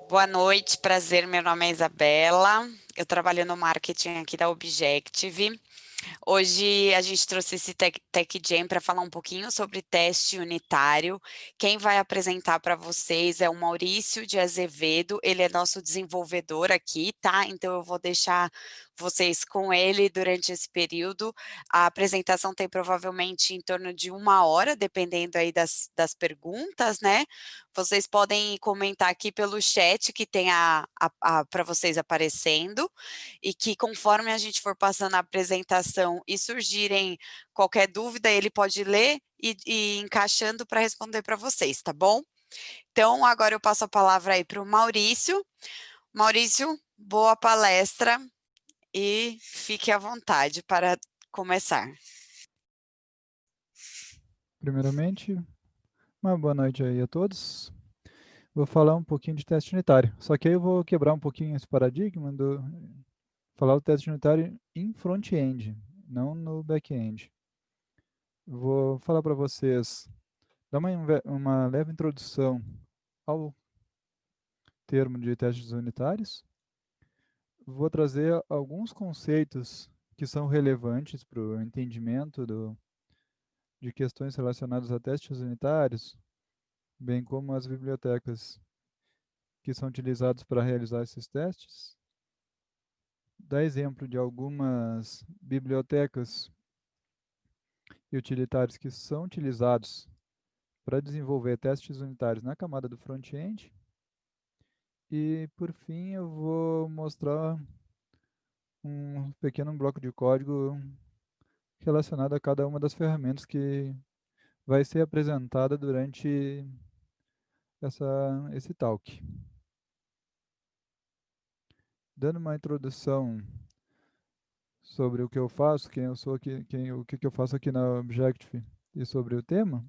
Boa noite, prazer, meu nome é Isabela, eu trabalho no marketing aqui da Objective. Hoje a gente trouxe esse Tech Jam para falar um pouquinho sobre teste unitário. Quem vai apresentar para vocês é o Maurício de Azevedo, ele é nosso desenvolvedor aqui, tá? Então eu vou deixar vocês com ele durante esse período. A apresentação tem provavelmente em torno de 1 hora, dependendo aí das perguntas, né? Vocês podem comentar aqui pelo chat que tem para vocês aparecendo, e que conforme a gente for passando a apresentação e surgirem qualquer dúvida, ele pode ler e encaixando para responder para vocês, tá bom? Então, agora eu passo a palavra aí para o Maurício. Maurício, boa palestra e fique à vontade para começar. Primeiramente, uma boa noite aí a todos. Vou falar um pouquinho de teste unitário, só que aí eu vou quebrar um pouquinho esse paradigma falar o teste unitário em front-end, não no back-end. Vou falar para vocês, dar uma leve introdução ao termo de testes unitários. Vou trazer alguns conceitos que são relevantes para o entendimento de questões relacionadas a testes unitários, bem como as bibliotecas que são utilizados para realizar esses testes. Dar exemplo de algumas bibliotecas e utilitários que são utilizados para desenvolver testes unitários na camada do front-end. E, por fim, eu vou mostrar um pequeno bloco de código relacionado a cada uma das ferramentas que vai ser apresentada durante esse talk. Dando uma introdução sobre o que eu faço, quem eu sou aqui, o que eu faço aqui na Objective e sobre o tema.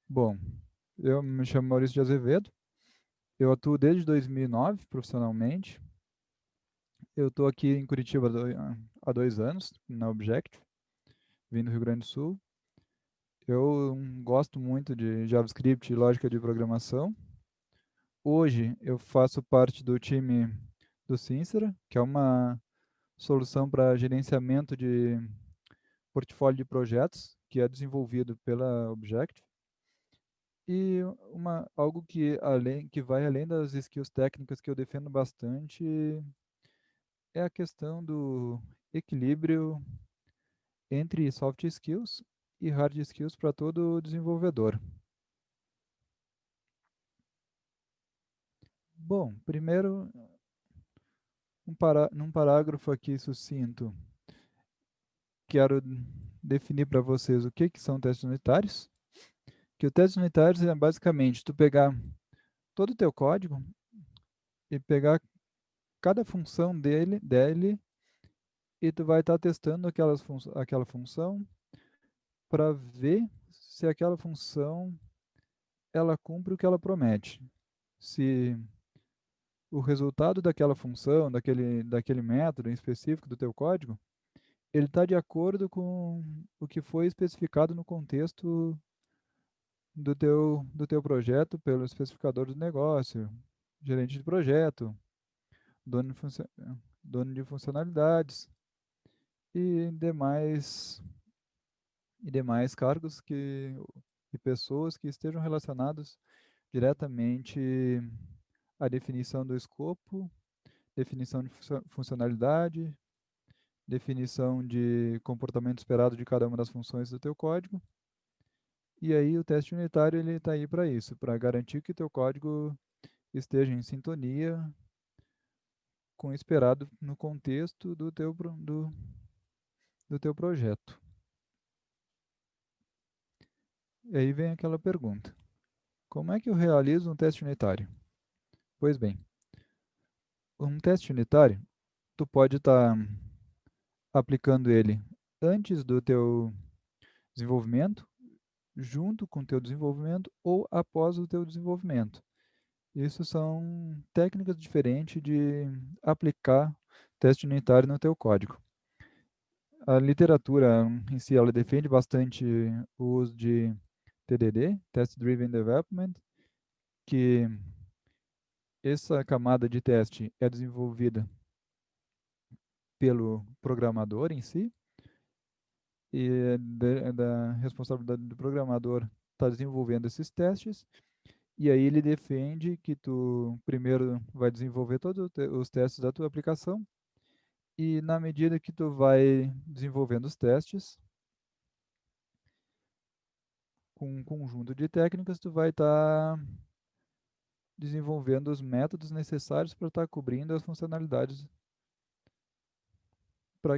Bom, eu me chamo Maurício de Azevedo, eu atuo desde 2009 profissionalmente. Eu estou aqui em Curitiba há 2 anos, na Objective, vim do Rio Grande do Sul. Eu gosto muito de JavaScript e lógica de programação. Hoje eu faço parte do time do Sincera, que é uma solução para gerenciamento de portfólio de projetos, que é desenvolvido pela Objective. E algo que vai além das skills técnicas que eu defendo bastante é a questão do equilíbrio entre soft skills e hard skills para todo desenvolvedor. Bom, primeiro, num parágrafo aqui sucinto, quero definir para vocês o que são testes unitários. Que o teste unitário é basicamente tu pegar todo o teu código e pegar cada função dele e tu vai estar testando aquela função para ver se aquela função ela cumpre o que ela promete. Se o resultado daquela função, daquele método em específico do teu código, ele está de acordo com o que foi especificado no contexto do teu projeto pelo especificador do negócio, gerente de projeto, dono de, dono de funcionalidades e demais cargos e pessoas que estejam relacionados diretamente à definição do escopo, definição de funcionalidade, definição de comportamento esperado de cada uma das funções do teu código. E aí o teste unitário ele está aí para isso, para garantir que o teu código esteja em sintonia com o esperado no contexto do teu projeto. E aí vem aquela pergunta: como é que eu realizo um teste unitário? Pois bem, um teste unitário, tu pode estar aplicando ele antes do teu desenvolvimento, junto com o teu desenvolvimento ou após o teu desenvolvimento. Isso são técnicas diferentes de aplicar teste unitário no teu código. A literatura em si, ela defende bastante o uso de TDD, Test Driven Development, que essa camada de teste é desenvolvida pelo programador em si, e é da responsabilidade do programador estar desenvolvendo esses testes, e aí ele defende que tu primeiro vai desenvolver todos os testes da tua aplicação, e na medida que tu vai desenvolvendo os testes, com um conjunto de técnicas, tu vai estar desenvolvendo os métodos necessários para estar cobrindo as funcionalidades para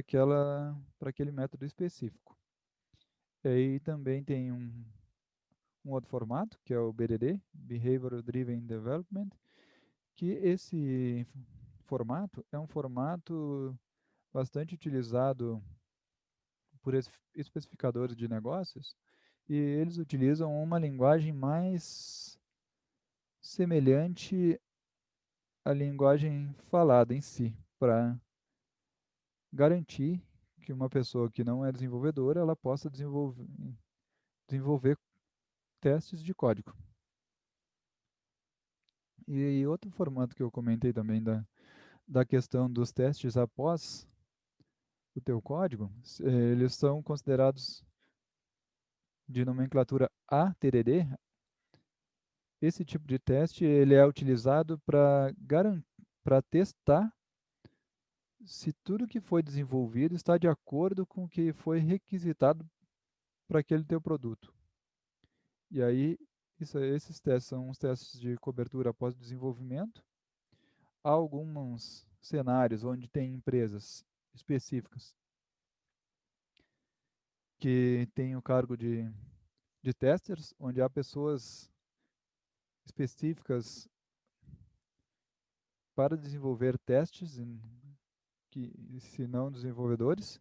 aquele método específico. E aí também tem um outro formato, que é o BDD, Behavior Driven Development, que esse formato é um formato bastante utilizado por especificadores de negócios, e eles utilizam uma linguagem mais semelhante à linguagem falada em si, para garantir que uma pessoa que não é desenvolvedora, ela possa desenvolver testes de código. E outro formato que eu comentei também da questão dos testes após o teu código, eles são considerados de nomenclatura ATDD. Esse tipo de teste ele é utilizado para testar se tudo que foi desenvolvido está de acordo com o que foi requisitado para aquele teu produto. E aí, esses testes são os testes de cobertura após desenvolvimento. Há alguns cenários onde tem empresas específicas que têm o cargo de testers, onde há pessoas específicas para desenvolver testes, que, se não desenvolvedores.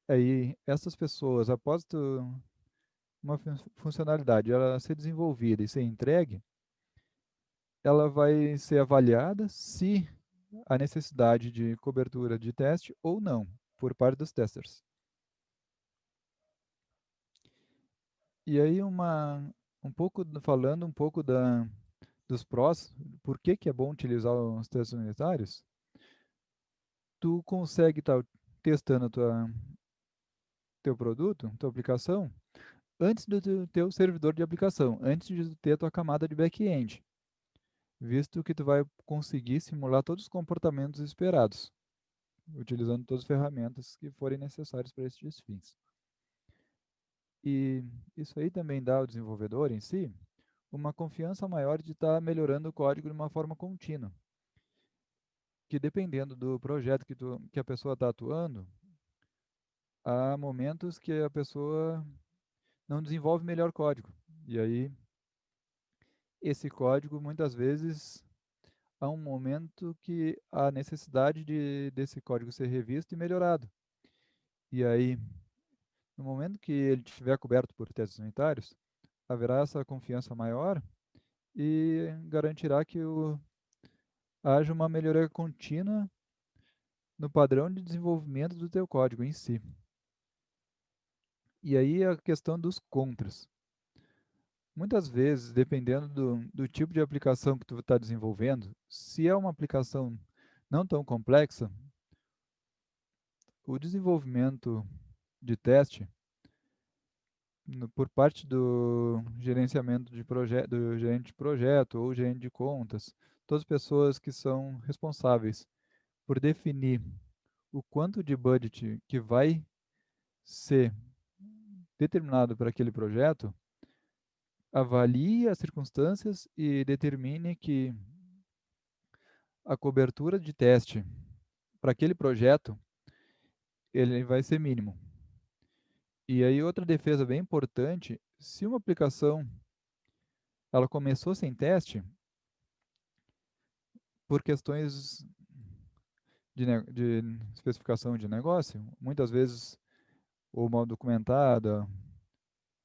Aí, essas pessoas, após uma funcionalidade ela ser desenvolvida e ser entregue, ela vai ser avaliada se há necessidade de cobertura de teste ou não, por parte dos testers. E aí, falando um pouco dos prós, por que é bom utilizar os testes unitários, tu consegue estar testando teu produto, tua aplicação, antes do teu servidor de aplicação, antes de ter a tua camada de back-end, visto que tu vai conseguir simular todos os comportamentos esperados, utilizando todas as ferramentas que forem necessárias para esses fins. E isso aí também dá ao desenvolvedor em si uma confiança maior de estar melhorando o código de uma forma contínua, que dependendo do projeto que a pessoa está atuando, há momentos que a pessoa não desenvolve melhor código. E aí, esse código, muitas vezes, há um momento que há necessidade desse código ser revisto e melhorado. E aí, no momento que ele estiver coberto por testes unitários, haverá essa confiança maior e garantirá que haja uma melhoria contínua no padrão de desenvolvimento do teu código em si. E aí a questão dos contras. Muitas vezes, dependendo do tipo de aplicação que tu está desenvolvendo, se é uma aplicação não tão complexa, o desenvolvimento de teste por parte do gerenciamento de projeto, do gerente de projeto ou gerente de contas, todas as pessoas que são responsáveis por definir o quanto de budget que vai ser determinado para aquele projeto, avalie as circunstâncias e determine que a cobertura de teste para aquele projeto ele vai ser mínimo. E aí outra defesa bem importante, se uma aplicação ela começou sem teste por questões de especificação de negócio, muitas vezes ou mal documentada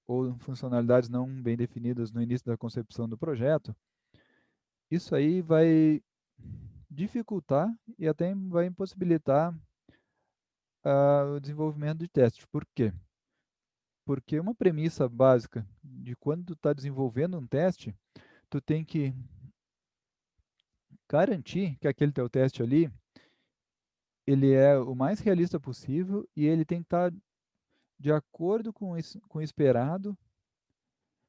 ou funcionalidades não bem definidas no início da concepção do projeto, isso aí vai dificultar e até vai impossibilitar o desenvolvimento de testes. Por quê? Porque uma premissa básica de quando tu está desenvolvendo um teste, tu tem que garantir que aquele teu teste ali, ele é o mais realista possível e ele tem que estar de acordo com o esperado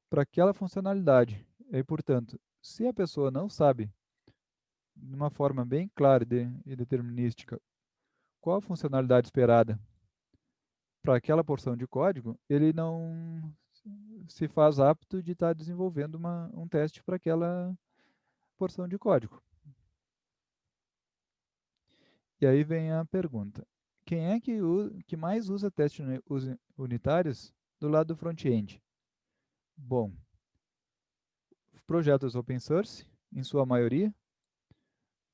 para aquela funcionalidade. E, portanto, se a pessoa não sabe, de uma forma bem clara e determinística, qual a funcionalidade esperada para aquela porção de código, ele não se faz apto de estar desenvolvendo um teste para aquela porção de código. E aí vem a pergunta: quem é que mais usa testes unitários do lado do front-end? Bom, projetos open source, em sua maioria.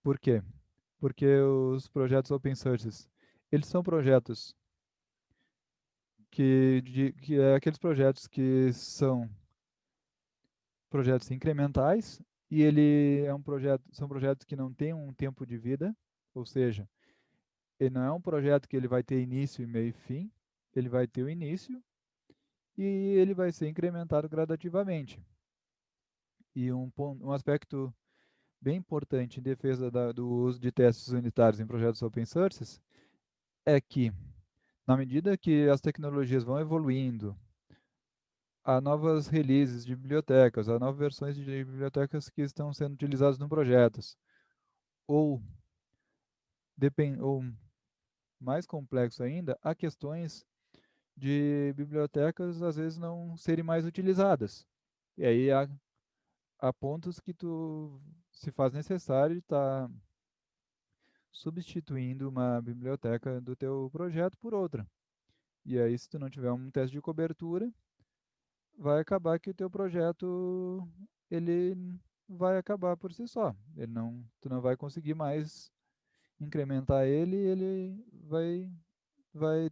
Por quê? Porque os projetos open source, eles são projetos que é aqueles projetos que são projetos incrementais e ele é são projetos que não têm um tempo de vida, ou seja, ele não é um projeto que ele vai ter início, meio e fim, ele vai ter o início e ele vai ser incrementado gradativamente. E um aspecto bem importante em defesa do uso de testes unitários em projetos open source é que, na medida que as tecnologias vão evoluindo, há novas releases de bibliotecas, há novas versões de bibliotecas que estão sendo utilizadas no projetos, ou, ou mais complexo ainda, há questões de bibliotecas às vezes não serem mais utilizadas. E aí há pontos que tu se faz necessário estar substituindo uma biblioteca do teu projeto por outra. E aí, se tu não tiver um teste de cobertura, vai acabar que o teu projeto ele vai acabar por si só. Tu não vai conseguir mais incrementar ele, ele vai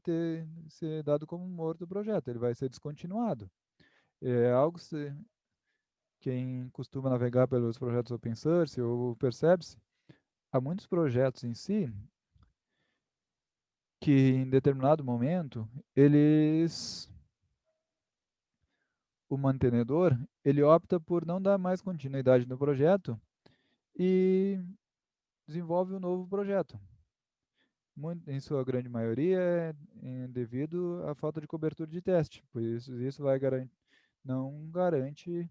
ser dado como morto o projeto, ele vai ser descontinuado. É algo quem costuma navegar pelos projetos open source ou percebe-se, há muitos projetos em si que em determinado momento o mantenedor, ele opta por não dar mais continuidade no projeto e desenvolve um novo projeto. Em sua grande maioria é devido à falta de cobertura de teste, pois isso não garante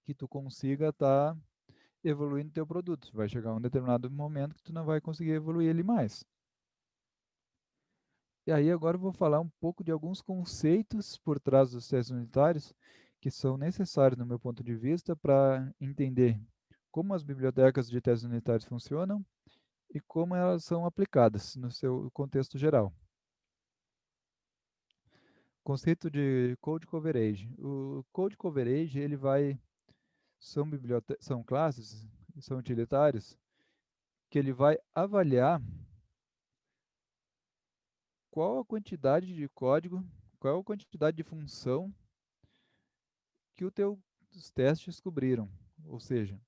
que tu consiga estar evoluindo teu produto. Vai chegar um determinado momento que tu não vai conseguir evoluir ele mais. E aí agora eu vou falar um pouco de alguns conceitos por trás dos testes unitários que são necessários, no meu ponto de vista, para entender como as bibliotecas de testes unitários funcionam e como elas são aplicadas no seu contexto geral. Conceito de code coverage. O code coverage, são classes, são utilitários, que ele vai avaliar qual a quantidade de código, qual a quantidade de função que os teus testes cobriram. Ou seja,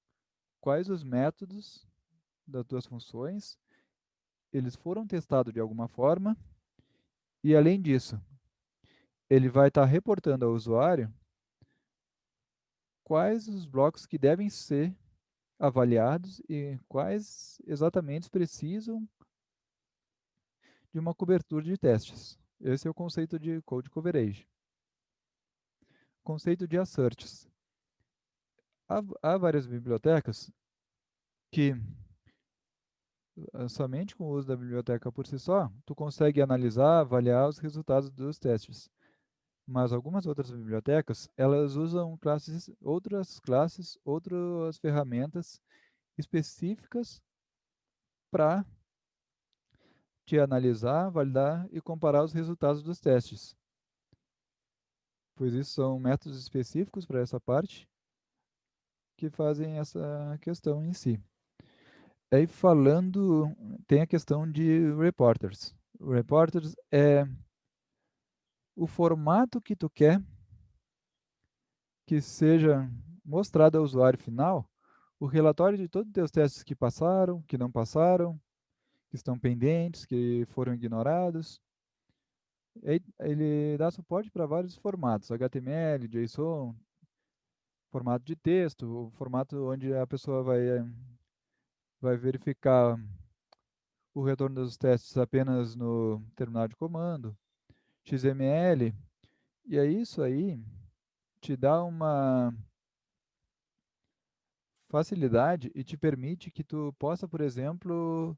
quais os métodos das tuas funções, eles foram testados de alguma forma, e além disso, ele vai estar reportando ao usuário quais os blocos que devem ser avaliados e quais exatamente precisam de uma cobertura de testes. Esse é o conceito de code coverage. Conceito de asserts. Há várias bibliotecas que somente com o uso da biblioteca por si só, tu consegue analisar, avaliar os resultados dos testes. Mas algumas outras bibliotecas, elas usam outras ferramentas específicas para te analisar, validar e comparar os resultados dos testes. Pois isso são métodos específicos para essa parte que fazem essa questão em si. Aí falando, tem a questão de reporters. O reporters é o formato que tu quer que seja mostrado ao usuário final o relatório de todos os teus testes que passaram, que não passaram, que estão pendentes, que foram ignorados. Ele dá suporte para vários formatos, HTML, JSON, formato de texto, o formato onde a pessoa vai verificar o retorno dos testes apenas no terminal de comando, XML, e é isso aí te dá uma facilidade e te permite que tu possa, por exemplo,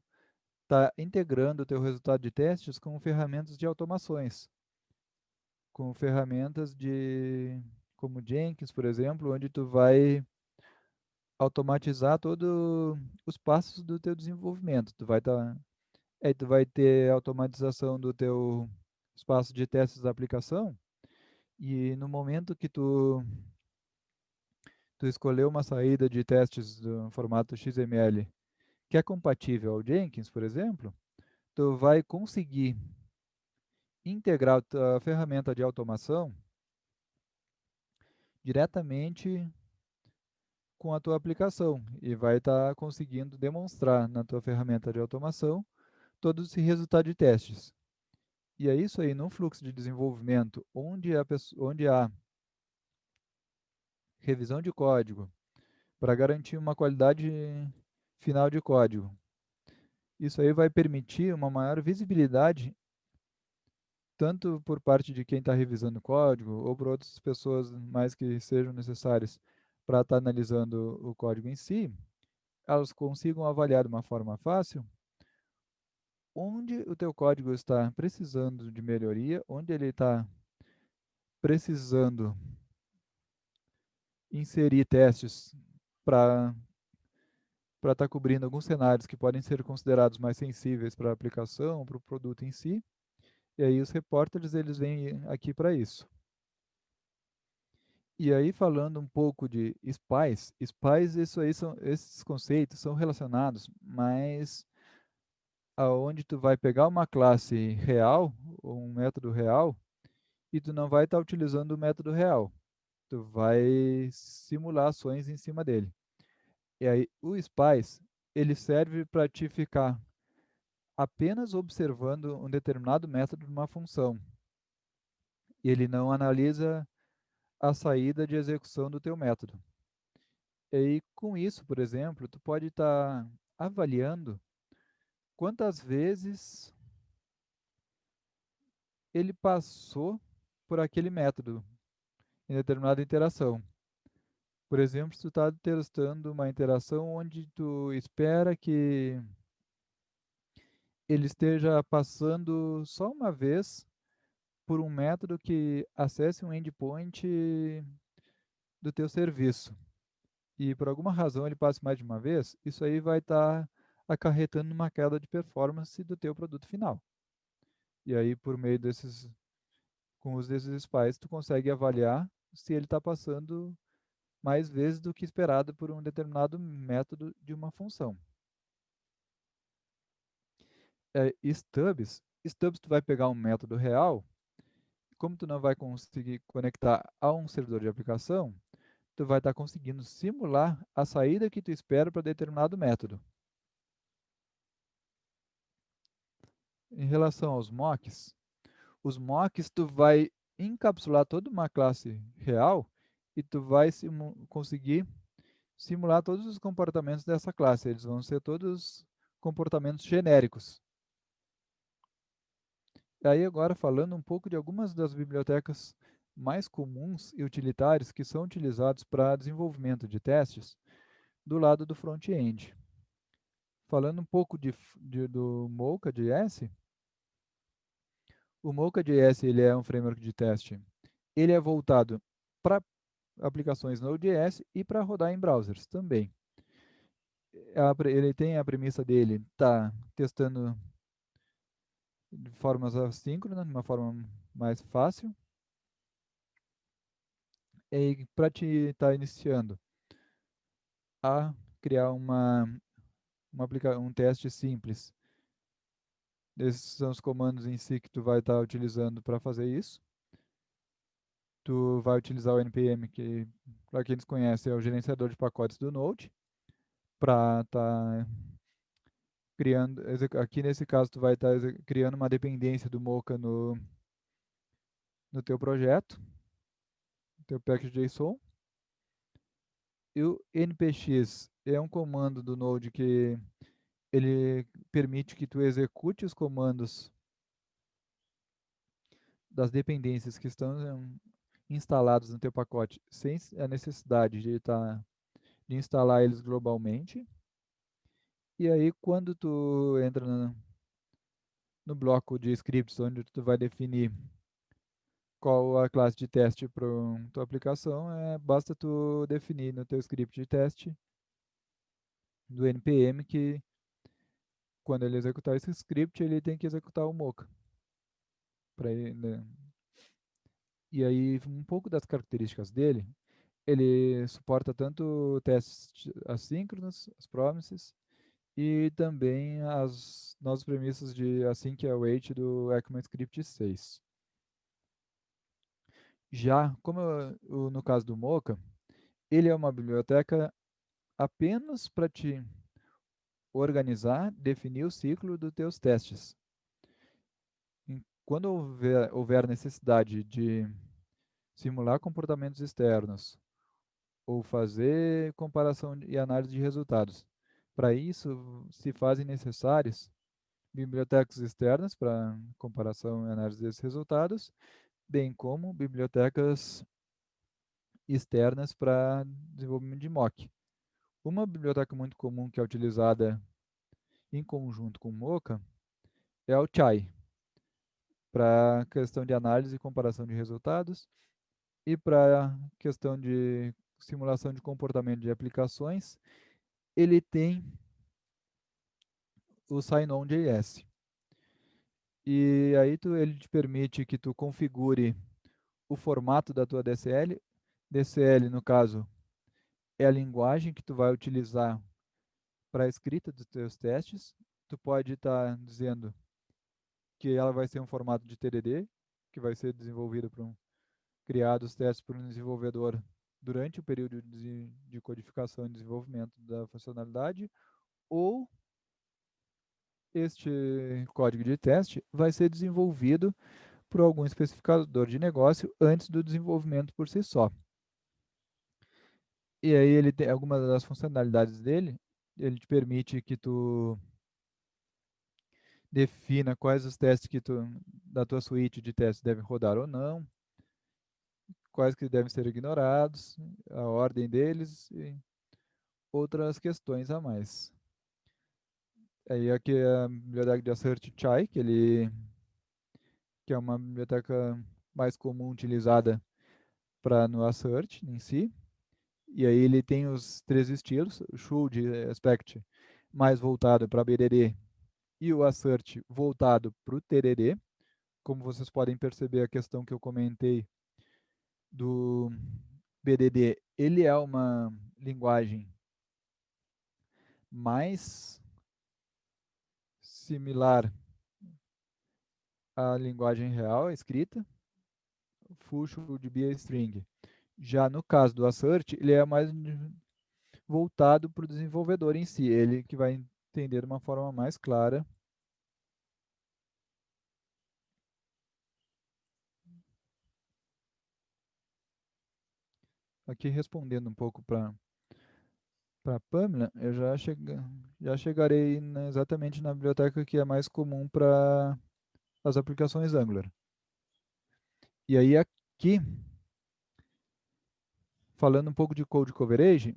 estar integrando o teu resultado de testes com ferramentas de automações, com ferramentas como Jenkins, por exemplo, onde tu vai automatizar todos os passos do teu desenvolvimento. Tu vai ter automatização do teu espaço de testes da aplicação e no momento que tu escolher uma saída de testes do formato XML que é compatível ao Jenkins, por exemplo, tu vai conseguir integrar a tua ferramenta de automação diretamente com a tua aplicação e vai estar conseguindo demonstrar na tua ferramenta de automação todo esse resultado de testes. E é isso aí, num fluxo de desenvolvimento onde há revisão de código para garantir uma qualidade final de código. Isso aí vai permitir uma maior visibilidade, tanto por parte de quem está revisando o código, ou por outras pessoas mais que sejam necessárias para estar analisando o código em si, elas consigam avaliar de uma forma fácil onde o teu código está precisando de melhoria, onde ele está precisando inserir testes para estar cobrindo alguns cenários que podem ser considerados mais sensíveis para a aplicação, para o produto em si. E aí os repórteres eles vêm aqui para isso. E aí falando um pouco de spies, esses conceitos são relacionados, mas aonde tu vai pegar uma classe real ou um método real e tu não vai estar utilizando o método real. Tu vai simular ações em cima dele. E aí o spies ele serve para te ficar apenas observando um determinado método de uma função. E ele não analisa a saída de execução do teu método. E aí, com isso, por exemplo, tu pode estar avaliando quantas vezes ele passou por aquele método em determinada interação. Por exemplo, se tu está testando uma interação onde tu espera que ele esteja passando só uma vez por um método que acesse um endpoint do teu serviço e por alguma razão ele passe mais de uma vez, isso aí vai estar acarretando uma queda de performance do teu produto final. E aí, por meio com os desses spies, tu consegue avaliar se ele está passando mais vezes do que esperado por um determinado método de uma função. Stubs tu vai pegar um método real, como tu não vai conseguir conectar a um servidor de aplicação, tu vai estar conseguindo simular a saída que tu espera para determinado método. Em relação aos mocks, os mocks tu vai encapsular toda uma classe real e tu vai conseguir simular todos os comportamentos dessa classe. Eles vão ser todos comportamentos genéricos. E aí agora falando um pouco de algumas das bibliotecas mais comuns e utilitárias que são utilizadas para desenvolvimento de testes do lado do front-end. Falando um pouco do Mocha.js, o Mocha.js ele é um framework de teste. Ele é voltado para aplicações Node.js e para rodar em browsers também. Ele tem a premissa dele tá testando de formas assíncronas, de uma forma mais fácil. E para te estar iniciando a criar um teste simples, esses são os comandos em si que tu vai estar utilizando para fazer isso. Tu vai utilizar o npm, que para quem desconhece é o gerenciador de pacotes do Node, para estar criando, aqui nesse caso tu vai estar criando uma dependência do Mocha no teu projeto, no teu package.json. E o npx é um comando do Node que ele permite que tu execute os comandos das dependências que estão instalados no teu pacote sem a necessidade de instalar eles globalmente. E aí, quando tu entra no bloco de scripts, onde tu vai definir qual a classe de teste para tua aplicação, basta tu definir no teu script de teste do npm que quando ele executar esse script, ele tem que executar o Mocha. Né? E aí, um pouco das características dele, ele suporta tanto testes assíncronos, as promises, e também as novas premissas de async await do ECMAScript 6. Já, como no caso do Mocha, ele é uma biblioteca apenas para te organizar, definir o ciclo dos teus testes. Quando houver necessidade de simular comportamentos externos ou fazer comparação e análise de resultados, para isso se fazem necessárias bibliotecas externas para comparação e análise desses resultados, bem como bibliotecas externas para desenvolvimento de mock. Uma biblioteca muito comum que é utilizada em conjunto com o Mocha é o Chai, para questão de análise e comparação de resultados, e para questão de simulação de comportamento de aplicações, ele tem o Sign-on.js. E aí ele te permite que tu configure o formato da tua DCL. DCL, no caso, é a linguagem que tu vai utilizar para a escrita dos teus testes. Tu pode estar dizendo que ela vai ser um formato de TDD, que vai ser desenvolvido criado os testes por um desenvolvedor durante o período de codificação e desenvolvimento da funcionalidade, ou este código de teste vai ser desenvolvido por algum especificador de negócio antes do desenvolvimento por si só. E aí ele tem algumas das funcionalidades dele, ele te permite que tu defina quais os testes que da tua suíte de testes devem rodar ou não, quais que devem ser ignorados, a ordem deles e outras questões a mais. Aí aqui é a biblioteca de Assert Chai, que é uma biblioteca mais comum utilizada para no Assert em si. E aí ele tem os três estilos, o Should Aspect mais voltado para BDD e o Assert voltado para o TDD. Como vocês podem perceber, a questão que eu comentei do BDD, ele é uma linguagem mais similar à linguagem real, escrita, full should be a string. Já no caso do assert, ele é mais voltado para o desenvolvedor em si, ele que vai entender de uma forma mais clara. Aqui respondendo um pouco para a Pamela, eu já chegarei exatamente na biblioteca que é mais comum para as aplicações Angular. E aí aqui, falando um pouco de code coverage,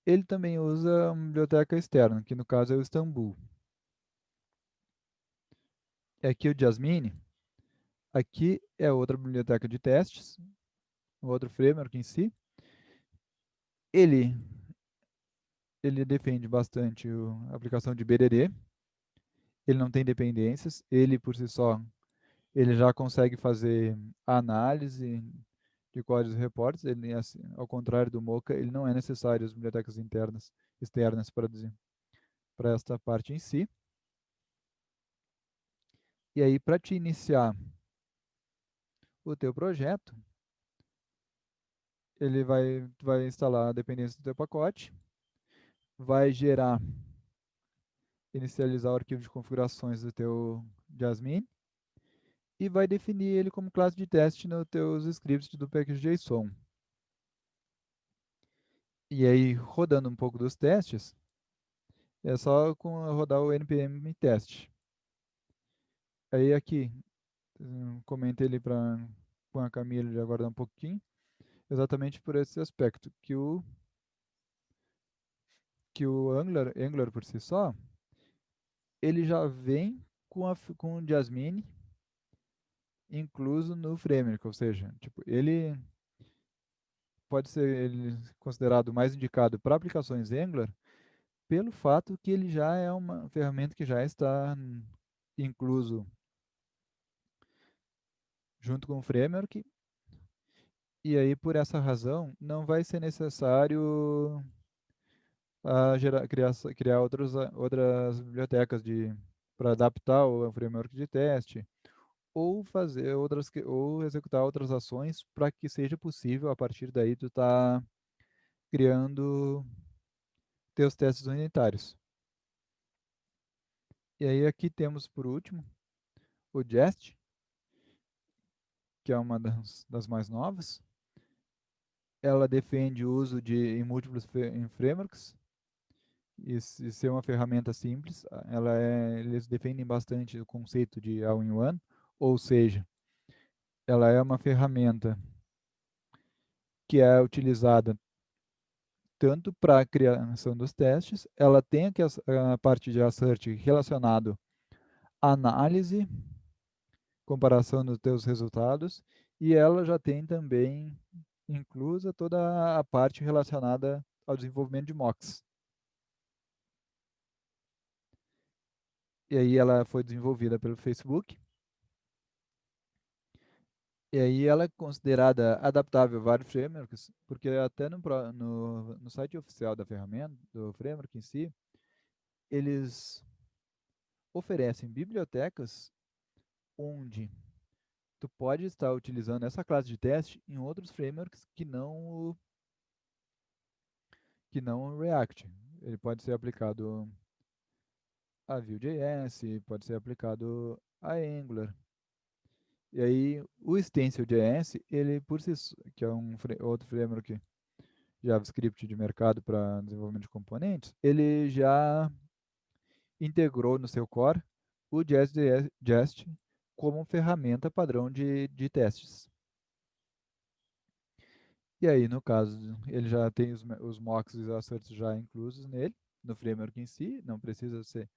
ele também usa uma biblioteca externa, que no caso é o Istanbul. E aqui o Jasmine, aqui é outra biblioteca de testes, outro framework em si. Ele, ele defende bastante a aplicação de BDD, ele não tem dependências, ele por si só, ele já consegue fazer a análise de códigos e reportes, ele, assim, ao contrário do Mocha, ele não é necessário as bibliotecas externas para esta parte em si. E aí, para te iniciar o teu projeto, ele vai instalar a dependência do teu pacote, vai gerar inicializar o arquivo de configurações do teu Jasmine e vai definir ele como classe de teste nos teus scripts do package.json. E aí, rodando um pouco dos testes, é só rodar o npm test. Aí aqui, comentei ele com a Camila de aguardar um pouquinho, exatamente por esse aspecto, que o Angular por si só, ele já vem com o Jasmine incluso no framework, ou seja, tipo, ele pode ser considerado mais indicado para aplicações Angular pelo fato que ele já é uma ferramenta que já está incluso junto com o framework, e aí por essa razão não vai ser necessário criar outras bibliotecas para adaptar o framework de teste ou fazer ou executar outras ações para que seja possível a partir daí tu tá criando teus testes unitários. E aí aqui temos por último o Jest, que é uma das mais novas. Ela defende o uso em múltiplos em frameworks e ser uma ferramenta simples. Eles defendem bastante o conceito de all-in-one, ou seja, ela é uma ferramenta que é utilizada tanto para a criação dos testes, ela tem aqui a parte de assert relacionado à análise, comparação dos teus resultados, e ela já tem também inclusa toda a parte relacionada ao desenvolvimento de mocks. E aí ela foi desenvolvida pelo Facebook. E aí ela é considerada adaptável a vários frameworks, porque até no site oficial da ferramenta, do framework em si, eles oferecem bibliotecas onde tu pode estar utilizando essa classe de teste em outros frameworks que não o React. Ele pode ser aplicado a Vue.js, pode ser aplicado a Angular. E aí o Stencil.js, ele por si só, que é outro framework JavaScript de mercado para desenvolvimento de componentes, ele já integrou no seu core o Jest como ferramenta padrão de testes. E aí, no caso, ele já tem os mocks e os asserts já inclusos nele, no framework em si, não precisa ser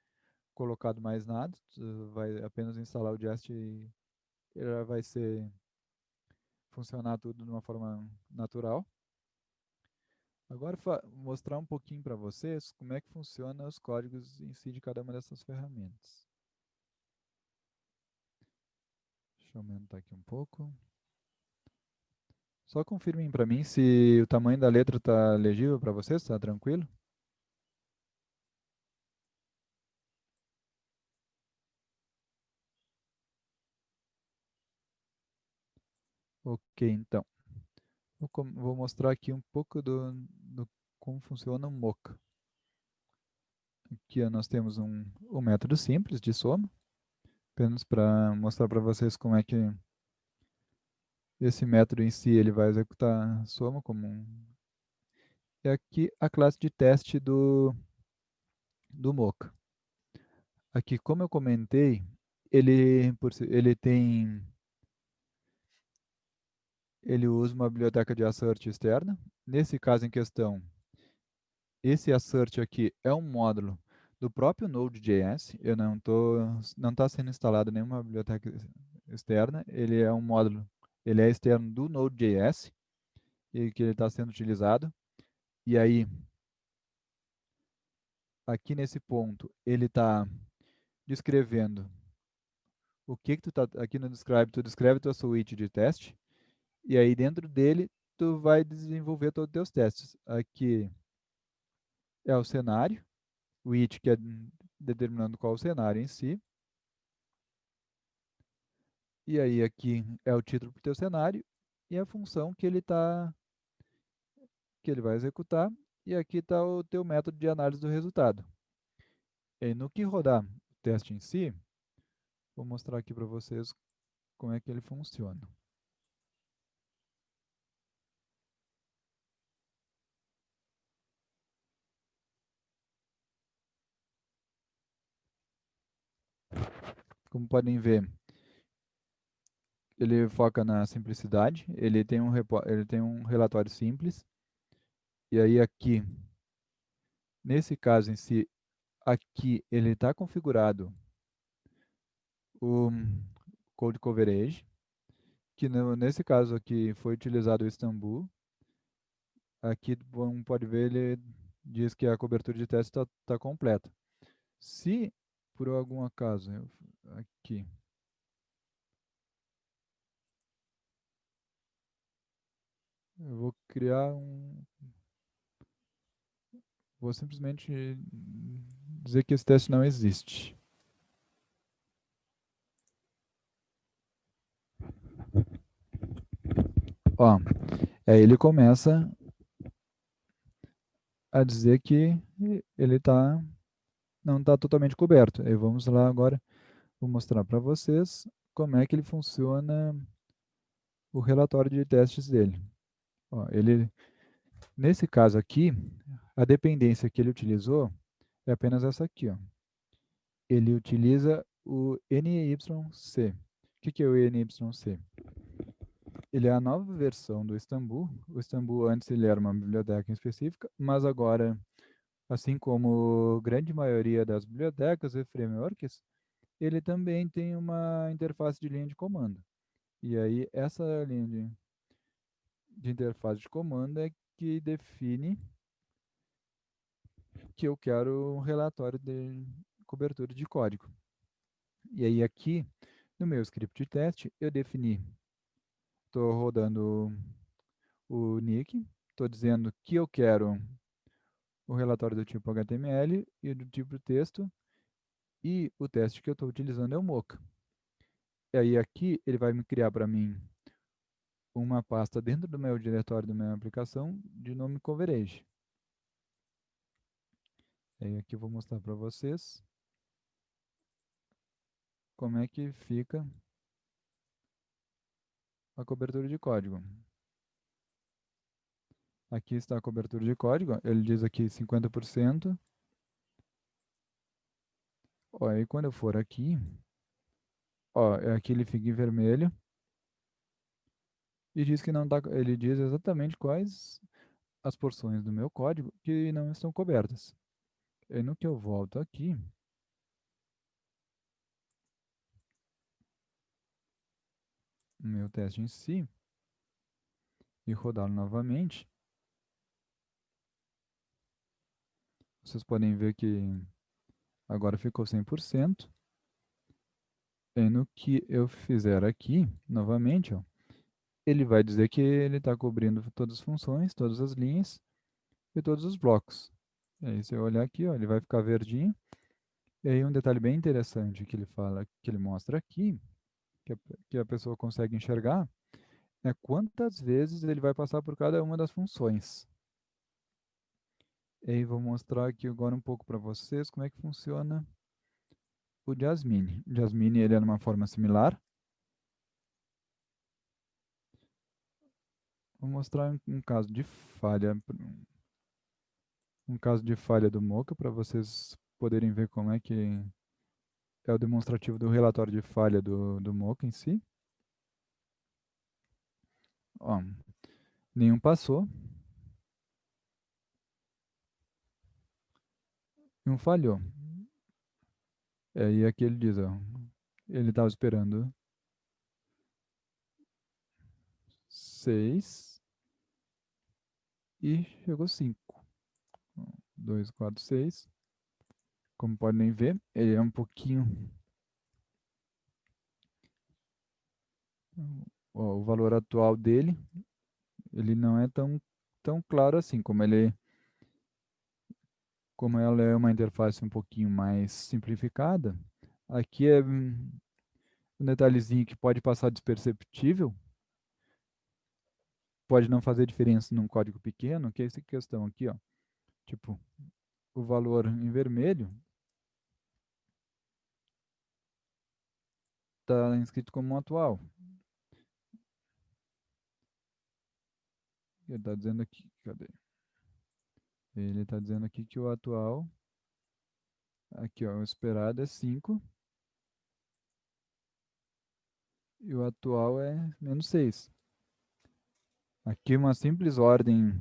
colocado mais nada, tu vai apenas instalar o Jest e ele já vai funcionar tudo de uma forma natural. Agora, mostrar um pouquinho para vocês como é que funciona os códigos em si de cada uma dessas ferramentas. Deixa eu aumentar aqui um pouco. Só confirmem para mim se o tamanho da letra está legível para vocês, está tranquilo? Ok, então. Vou mostrar aqui um pouco do como funciona o Mocha. Aqui ó, nós temos um método simples de soma, apenas para mostrar para vocês como é que esse método em si ele vai executar a soma como E aqui a classe de teste do Mocha. Aqui, como eu comentei, ele usa uma biblioteca de assert externa. Nesse caso em questão, esse assert aqui é um módulo do próprio Node.js. Não está sendo instalado nenhuma biblioteca externa. Ele é um módulo, ele é externo do Node.js e que ele está sendo utilizado. E aí, aqui nesse ponto, ele está descrevendo o que tu tá aqui no describe, tu descreve tua suíte de teste e aí dentro dele tu vai desenvolver todos os teus testes. Aqui é o cenário, o it que é determinando qual é o cenário em si. E aí aqui é o título do teu cenário e a função que ele vai executar. E aqui está o teu método de análise do resultado. E no que rodar o teste em si, vou mostrar aqui para vocês como é que ele funciona. Como podem ver, ele foca na simplicidade, ele tem um relatório simples, e aí aqui, nesse caso em si, aqui ele está configurado o Code Coverage, que nesse caso aqui foi utilizado o Istanbul. Aqui, como pode ver, ele diz que a cobertura de teste está completa. Se, por algum acaso, aqui, eu vou criar um... Vou simplesmente dizer que esse teste não existe. Ó, aí ele começa a dizer que ele não está totalmente coberto. Aí vamos lá agora, vou mostrar para vocês como é que ele funciona o relatório de testes dele. Ó, nesse caso aqui, a dependência que ele utilizou é apenas essa aqui, ó. Ele utiliza o NYC. O que é o NYC? Ele é a nova versão do Istanbul. O Istanbul antes ele era uma biblioteca específica, mas agora, assim como grande maioria das bibliotecas e frameworks, ele também tem uma interface de linha de comando. E aí essa linha de interface de comando é que define que eu quero um relatório de cobertura de código. E aí aqui, no meu script de teste, eu defini, estou rodando o nick, estou dizendo que eu quero o relatório do tipo HTML e do tipo texto, e o teste que eu estou utilizando é o Mocha. E aí aqui ele vai me criar para mim uma pasta dentro do meu diretório da minha aplicação de nome coverage. E aí aqui eu vou mostrar para vocês como é que fica a cobertura de código. Aqui está a cobertura de código, ele diz aqui 50%. Ó, aí quando eu for aqui, ó, aqui ele fica em vermelho e diz que não tá, ele diz exatamente quais as porções do meu código que não estão cobertas. E no que eu volto aqui, no meu teste em si, e rodá-lo novamente, vocês podem ver que agora ficou 100%. E no que eu fizer aqui, novamente, ó, ele vai dizer que ele está cobrindo todas as funções, todas as linhas e todos os blocos. E aí, se eu olhar aqui, ó, ele vai ficar verdinho. E aí, um detalhe bem interessante que ele fala, que ele mostra aqui, que a pessoa consegue enxergar, é quantas vezes ele vai passar por cada uma das funções. E aí, vou mostrar aqui agora um pouco para vocês como é que funciona o Jasmine. O Jasmine, ele é numa forma similar. Vou mostrar um caso de falha, do Mocha para vocês poderem ver como é que é o demonstrativo do relatório de falha do Mocha em si. Ó, nenhum passou, e um falhou. E aqui ele diz, ó, ele estava esperando 6 e chegou 5. 2, 4, 6. Como podem ver, ele é um pouquinho... Ó, o valor atual dele, ele não é tão claro assim, como ela é uma interface um pouquinho mais simplificada. Aqui é um detalhezinho que pode passar desperceptível, pode não fazer diferença num código pequeno, que é essa questão aqui, ó. Tipo, o valor em vermelho estar inscrito como atual. Ele está dizendo aqui, cadê? Ele está dizendo aqui que o atual, aqui ó, o esperado é 5 e o atual é menos 6. Aqui uma simples ordem,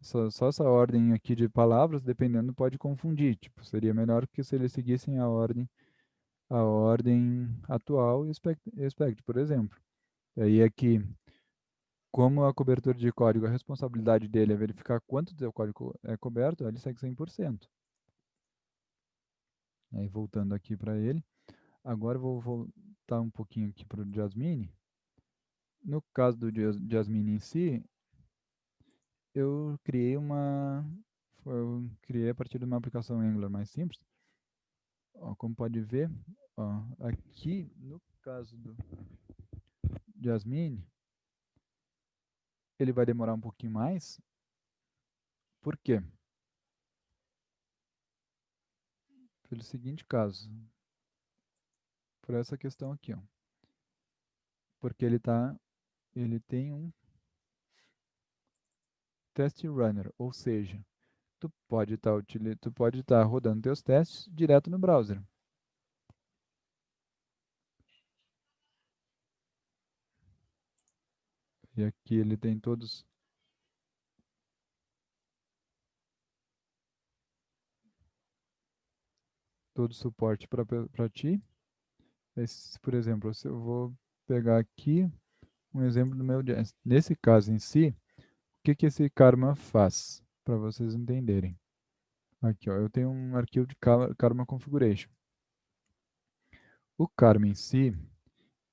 só essa ordem aqui de palavras, dependendo, pode confundir. Tipo, seria melhor que se eles seguissem a ordem atual e expect, por exemplo. E aí aqui, como a cobertura de código, a responsabilidade dele é verificar quanto do seu código é coberto, ele segue 100%. Aí voltando aqui para ele, agora eu vou voltar um pouquinho aqui para o Jasmine. No caso do Jasmine em si, eu criei a partir de uma aplicação Angular mais simples. Ó, como pode ver, ó, aqui no caso do Jasmine, ele vai demorar um pouquinho mais. Por quê? Pelo seguinte caso, por essa questão aqui, ó. Porque ele tem um test runner, ou seja, tu pode estar rodando teus testes direto no browser. E aqui ele tem todo o suporte para ti. Por exemplo, se eu vou pegar aqui um exemplo do meu Jest. Nesse caso em si, o que que esse Karma faz? Para vocês entenderem. Aqui, ó, eu tenho um arquivo de Karma Configuration. O Karma em si,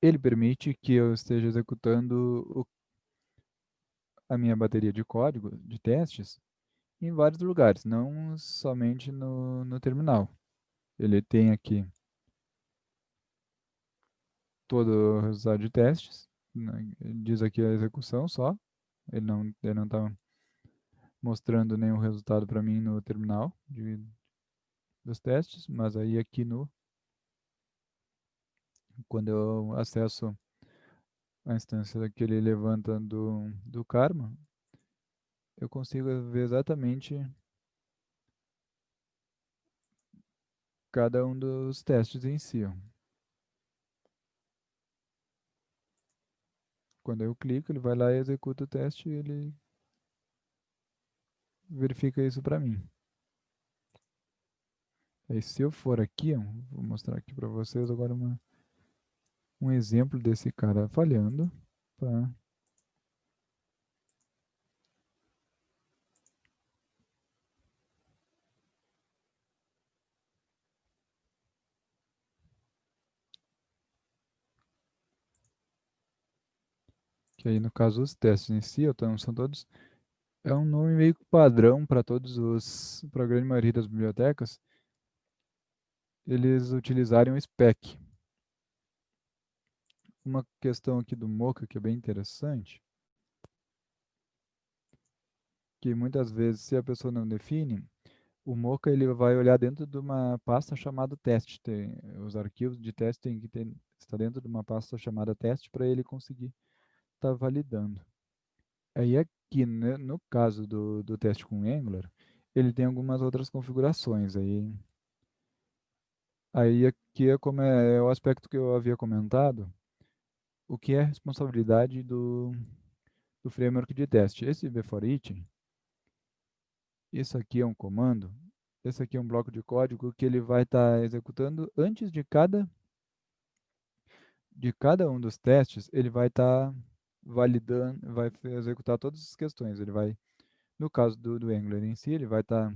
ele permite que eu esteja executando a minha bateria de código, de testes, em vários lugares, não somente no terminal. Ele tem aqui todo o resultado de testes, né, ele diz aqui a execução só, ele não está mostrando nenhum resultado para mim no terminal dos testes, mas aí aqui quando eu acesso a instância que ele levanta do Karma, eu consigo ver exatamente cada um dos testes em si, ó. Quando eu clico, ele vai lá e executa o teste e ele verifica isso para mim. Aí se eu for aqui, ó, vou mostrar aqui para vocês agora um exemplo desse cara falhando. Tá? Que aí no caso os testes em si, então, são todos. É um nome meio que padrão para para a grande maioria das bibliotecas, eles utilizarem o spec. Uma questão aqui do Mocha que é bem interessante, que muitas vezes se a pessoa não define, o Mocha ele vai olhar dentro de uma pasta chamada teste. Os arquivos de teste têm que estar dentro de uma pasta chamada teste para ele conseguir estar validando. Aí aqui, né, no caso do teste com Angular, ele tem algumas outras configurações. Aí aqui é como é o aspecto que eu havia comentado, o que é responsabilidade do framework de teste. Esse before it, isso aqui é um comando, esse aqui é um bloco de código que ele vai estar executando antes de cada um dos testes, ele vai estar validando, vai executar todas as questões. Ele vai, no caso do Angular em si, ele vai estar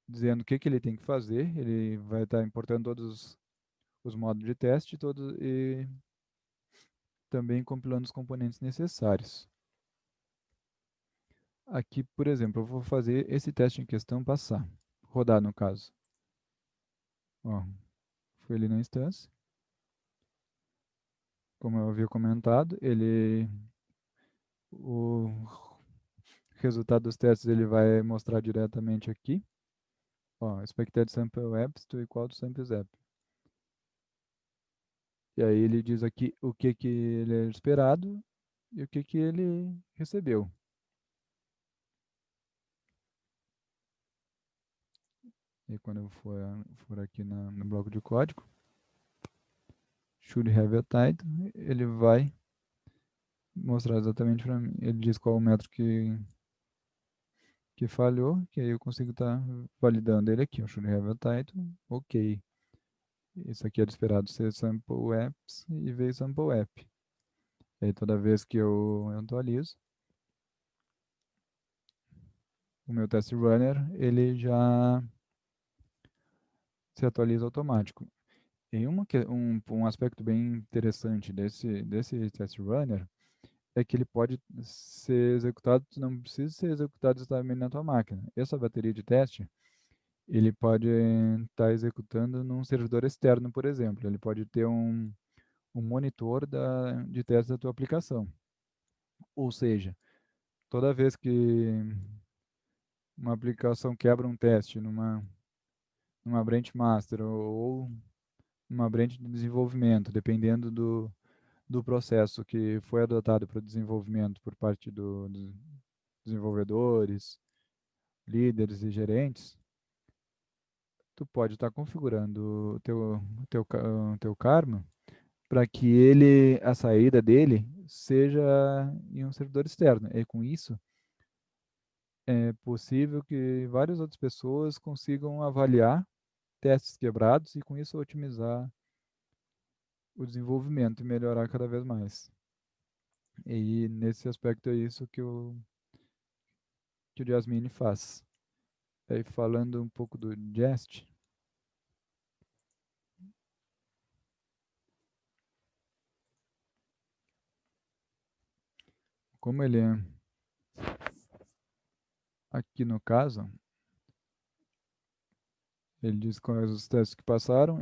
dizendo o que que ele tem que fazer, ele vai estar importando todos os modos de teste e também compilando os componentes necessários. Aqui, por exemplo, eu vou fazer esse teste em questão passar, rodar no caso. Ó, foi ali na instância. Como eu havia comentado, o resultado dos testes ele vai mostrar diretamente aqui. Ó, expected sample apps to equal to samples app. E aí ele diz aqui o que que ele é esperado e o que que ele recebeu. E quando eu for aqui no bloco de código, should have a title, ele vai mostrar exatamente para mim. Ele diz qual o método que falhou, que aí eu consigo estar validando ele aqui. O should have a title, ok. Isso aqui era esperado ser sample apps e veio sample app. E aí toda vez que eu atualizo, o meu test runner, ele já se atualiza automático. E um aspecto bem interessante desse test runner é que ele pode ser executado, não precisa ser executado exatamente na tua máquina. Essa bateria de teste, ele pode estar executando num servidor externo, por exemplo. Ele pode ter um monitor de teste da tua aplicação. Ou seja, toda vez que uma aplicação quebra um teste numa branch master ou numa branch de desenvolvimento, dependendo do processo que foi adotado para o desenvolvimento por parte dos desenvolvedores, líderes e gerentes, tu pode estar configurando o teu Karma para que a saída dele seja em um servidor externo. E com isso, é possível que várias outras pessoas consigam avaliar testes quebrados e com isso otimizar o desenvolvimento e melhorar cada vez mais. E nesse aspecto é isso que o Jasmine faz. Aí falando um pouco do Jest, como ele é aqui no caso, ele diz quais os testes que passaram,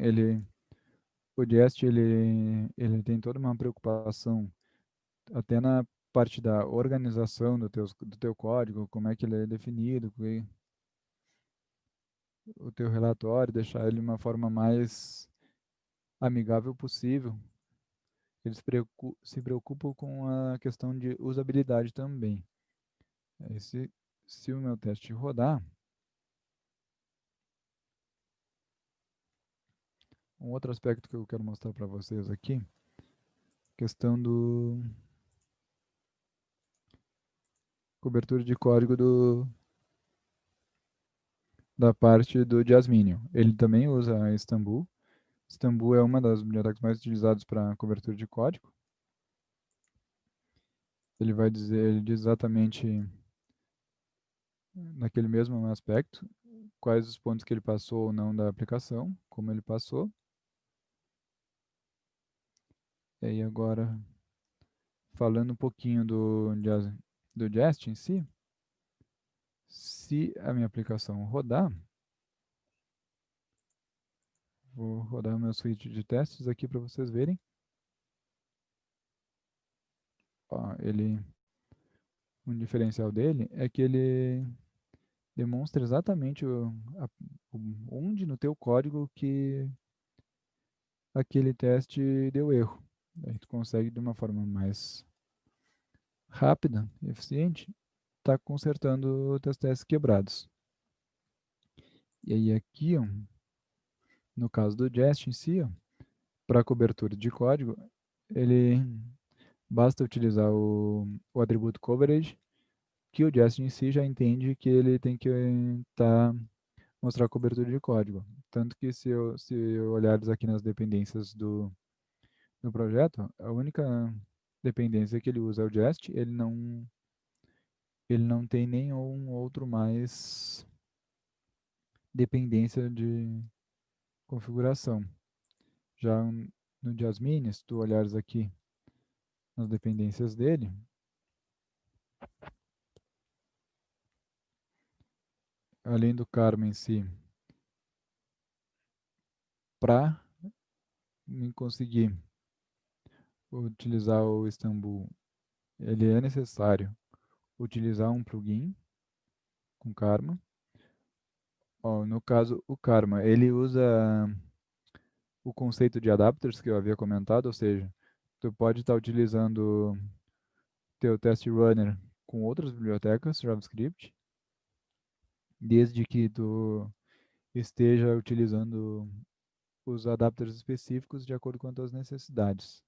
o Jest ele tem toda uma preocupação até na parte da organização do teu código, como é que ele é definido, o teu relatório, deixar ele de uma forma mais amigável possível. Eles se preocupam com a questão de usabilidade também. Aí, se o meu teste rodar, um outro aspecto que eu quero mostrar para vocês aqui, questão do cobertura de código da parte do Jasmine. Ele também usa a Istanbul. Istanbul é uma das bibliotecas mais utilizadas para cobertura de código. Ele diz exatamente naquele mesmo aspecto quais os pontos que ele passou ou não da aplicação, como ele passou. E aí agora, falando um pouquinho do Jest em si, se a minha aplicação rodar, vou rodar o meu suite de testes aqui para vocês verem. Ó, um diferencial dele é que ele demonstra exatamente onde no teu código que aquele teste deu erro. Aí tu consegue de uma forma mais rápida e eficiente estar consertando os teus testes quebrados. E aí aqui, ó, no caso do Jest em si, para cobertura de código, ele basta utilizar o atributo coverage, que o Jest em si já entende que ele tem que mostrar cobertura de código. Tanto que se eu olhares aqui nas dependências do projeto, a única dependência que ele usa é o Jest, ele não tem nenhum outro mais dependência de configuração. Já no Jasmine, se tu olhares aqui nas dependências dele, além do Karma em si, para conseguir utilizar o Istanbul, ele é necessário utilizar um plugin com Karma. Ó, no caso, o Karma, ele usa o conceito de adapters que eu havia comentado, ou seja, tu pode estar utilizando teu test runner com outras bibliotecas JavaScript, desde que tu esteja utilizando os adapters específicos de acordo com as tuas necessidades.